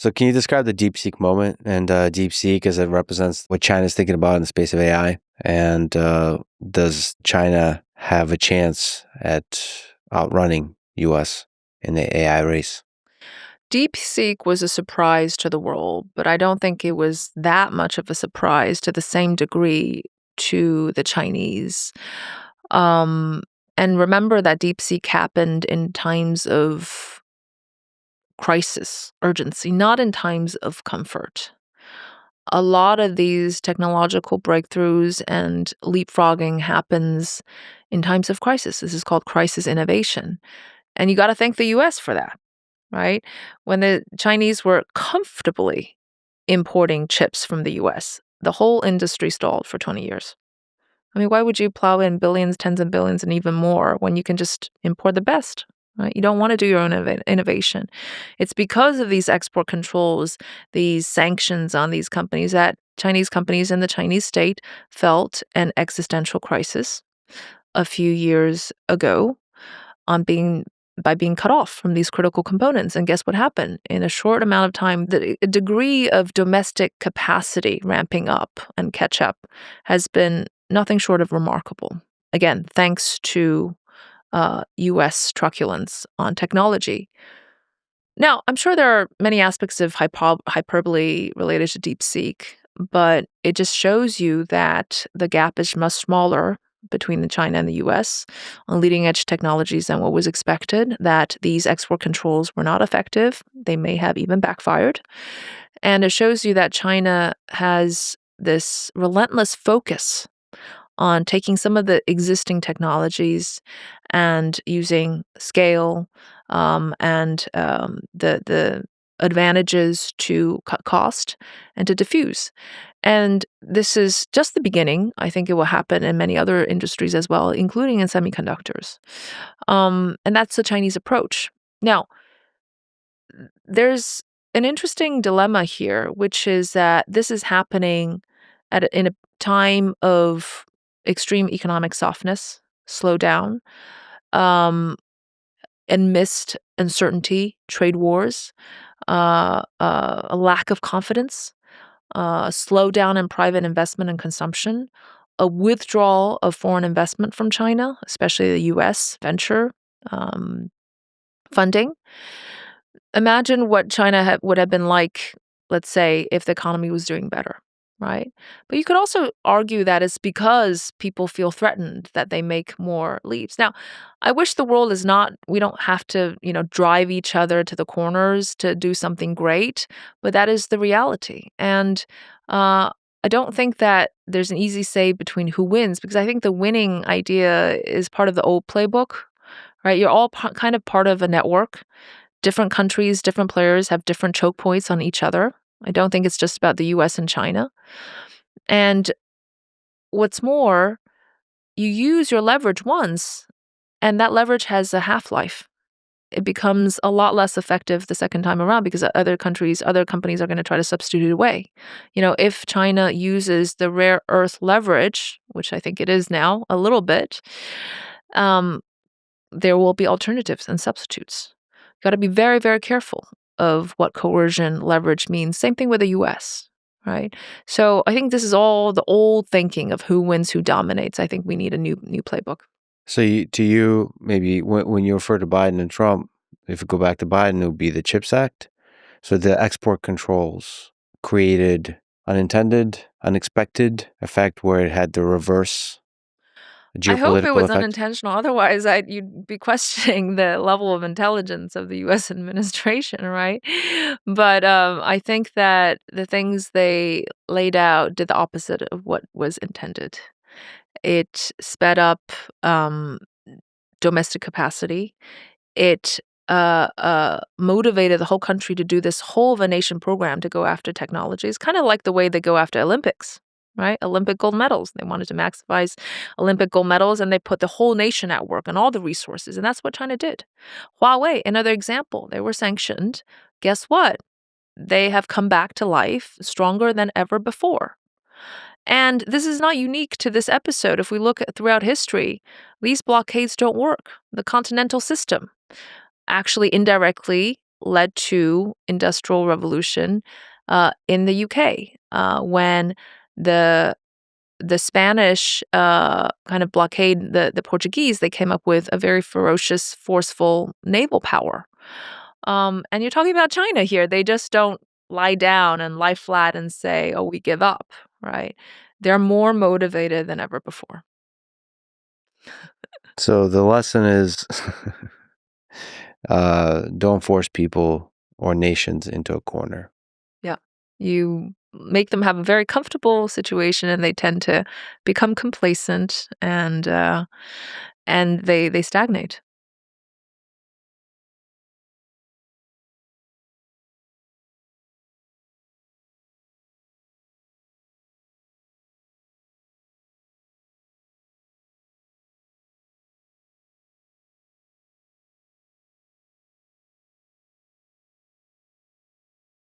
So can you describe the DeepSeek moment and DeepSeek as it represents what China's thinking about in the space of AI? And does China have a chance at outrunning US in the AI race? DeepSeek was a surprise to the world, but I don't think it was that much of a surprise to the same degree to the Chinese. Um, and remember that DeepSeek happened in times of crisis, urgency, not in times of comfort. A lot of these technological breakthroughs and leapfrogging happens in times of crisis. This is called crisis innovation. And you got to thank the US for that, right? When the Chinese were comfortably importing chips from the US, the whole industry stalled for 20 years. I mean, why would you plow in billions, tens of billions, and even more when you can just import the best? Right? You don't want to do your own innovation. It's because of these export controls, these sanctions on these companies, that Chinese companies and the Chinese state felt an existential crisis a few years ago by being cut off from these critical components. And guess what happened? In a short amount of time, the degree of domestic capacity ramping up and catch up has been nothing short of remarkable. Again, thanks to U.S. truculence on technology. Now, I'm sure there are many aspects of hyperbole related to DeepSeek, but it just shows you that the gap is much smaller between China and the U.S. on leading edge technologies than what was expected, that these export controls were not effective. They may have even backfired. And it shows you that China has this relentless focus on taking some of the existing technologies and using scale the advantages to cut cost and to diffuse. And this is just the beginning. I think it will happen in many other industries as well, including in semiconductors. And that's the Chinese approach. Now, there's an interesting dilemma here, which is that this is happening in a time of extreme economic softness, slowdown, amidst uncertainty, trade wars, a lack of confidence, a slowdown in private investment and consumption, a withdrawal of foreign investment from China, especially the U.S. venture funding. Imagine what China would have been like, let's say, if the economy was doing better, right? But you could also argue that it's because people feel threatened that they make more leaps. Now, I wish the world is not, we don't have to, drive each other to the corners to do something great, but that is the reality. And I don't think that there's an easy say between who wins, because I think the winning idea is part of the old playbook, right? You're all kind of part of a network. Different countries, different players have different choke points on each other. I don't think it's just about the US and China. And what's more, you use your leverage once, and that leverage has a half-life. It becomes a lot less effective the second time around because other companies are going to try to substitute it away. If China uses the rare earth leverage, which I think it is now a little bit, there will be alternatives and substitutes. Got to be very, very careful of what coercion leverage means. Same thing with the US, right? So I think this is all the old thinking of who wins, who dominates. I think we need a new playbook. So to you, maybe when you refer to Biden and Trump, if we go back to Biden, it would be the CHIPS Act. So the export controls created unintended, unexpected effect where it had the reverse geopolitical I hope it was effect. unintentional. Otherwise, you'd be questioning the level of intelligence of the U.S. administration, right? But I think that the things they laid out did the opposite of what was intended. It sped up domestic capacity. It motivated the whole country to do this whole of a nation program to go after technologies, kind of like the way they go after Olympics. Right? Olympic gold medals. They wanted to maximize Olympic gold medals, and they put the whole nation at work and all the resources. And that's what China did. Huawei, another example. They were sanctioned. Guess what? They have come back to life stronger than ever before. And this is not unique to this episode. If we look throughout history, these blockades don't work. The continental system actually indirectly led to industrial revolution in the UK when the Spanish kind of blockade the Portuguese. They came up with a very ferocious, forceful naval power. And you're talking about China here. They just don't lie down and lie flat and say, "Oh, we give up," right? They're more motivated than ever before. So the lesson is don't force people or nations into a corner. Yeah. You make them have a very comfortable situation and they tend to become complacent and they stagnate.